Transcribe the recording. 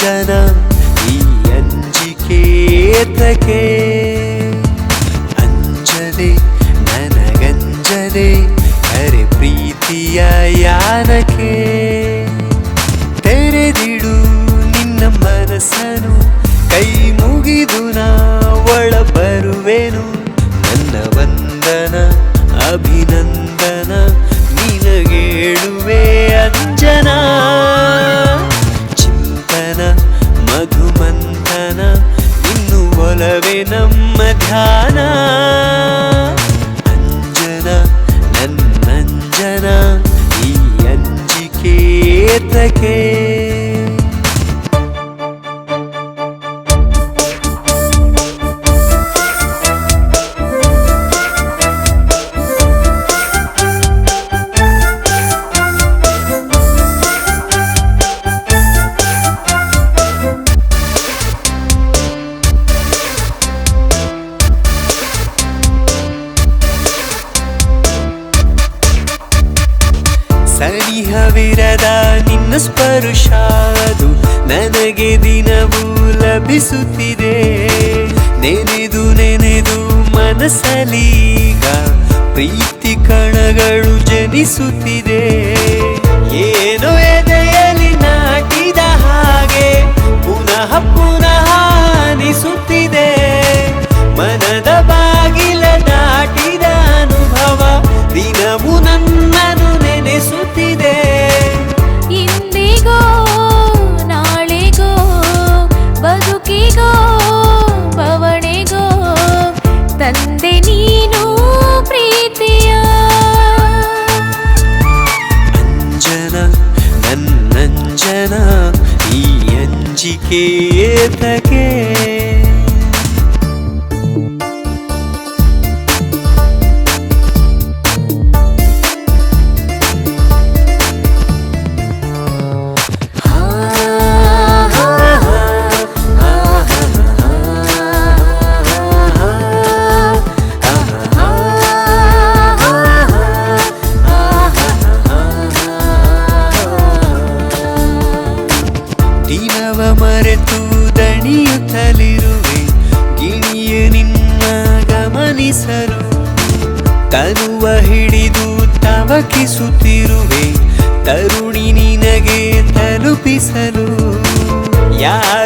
ಅಂಜನ ಈ ಅಂಜಿಕೆ ಏತಕ್ಕೆ ಅಂಜದೆ ನನಗಂಜದೆ ಅರೆ ಪ್ರೀತಿಯ ಯಾನಕ್ಕೆ ತೆರೆದಿಡು ನಿನ್ನ ಮನಸ್ಸನು ಕೈ ಮುಗಿದು ನಾ ಒಳ ಬರುವೆನು ನನ್ನ ವಂದನ ಅಭಿನಂದನ ನಿನಗೇಳುವೆ ಅಂಜನ ಚಿಂತನ ಮಧುಮಂಥನ ಇನ್ನು ಒಲವೇ ನಮ್ಮ ಧ್ಯಾನ ಅಂಜನ ನನ್ನಂಜನ ಈ ಅಂಜಿಕೆ ಏತಕ್ಕೆ ಸನಿಹವಿರದ ನಿನ್ನ ಸ್ಪರ್ಶಾದು ನನಗೆ ದಿನವೂ ಲಭಿಸುತ್ತಿದೆ ನೆನೆದು ನೆನೆದು ಮನಸ್ಸಲೀಗ ಪ್ರೀತಿ ಕಣಗಳು ಜನಿಸುತ್ತಿದೆ ಏನೋ ಎದೆಯಲ್ಲಿ ನಾಟಿದ ಹಾಗೆ ಪುನಃ ಪುನಃ ಅನಿಸುತ್ತಿದೆ ಮನದ ಬಾಗಿಲ ದಾಟಿದ ಅನುಭವ ದಿನವೂ ನನ್ನನ್ನು ನೆನೆಸುತ್ತಿದೆ ಇಂದಿಗೋ ನಾಳೆಗೋ ಬದುಕಿಗೋ ಬವಣೆಗೋ ತಂದೆ ನೀನು ಪ್ರೀತಿಯ ಅಂಜನ ನನ್ನಂಜನ ಈ ಅಂಜಿಕೆ ಏತಕ್ಕೆ ದಿನವ ಮರೆತು ದಣಿಯುತ್ತಲಿರುವೆ ಗಿಣಿಯ ನಿನ್ನ ಗಮನಿಸಲು ತನುವ ಹಿಡಿದು ತವಕಿಸುತ್ತಿರುವೆ ತರುಣಿ ನಿನಗೆ ತಲುಪಿಸಲು ಯಾರ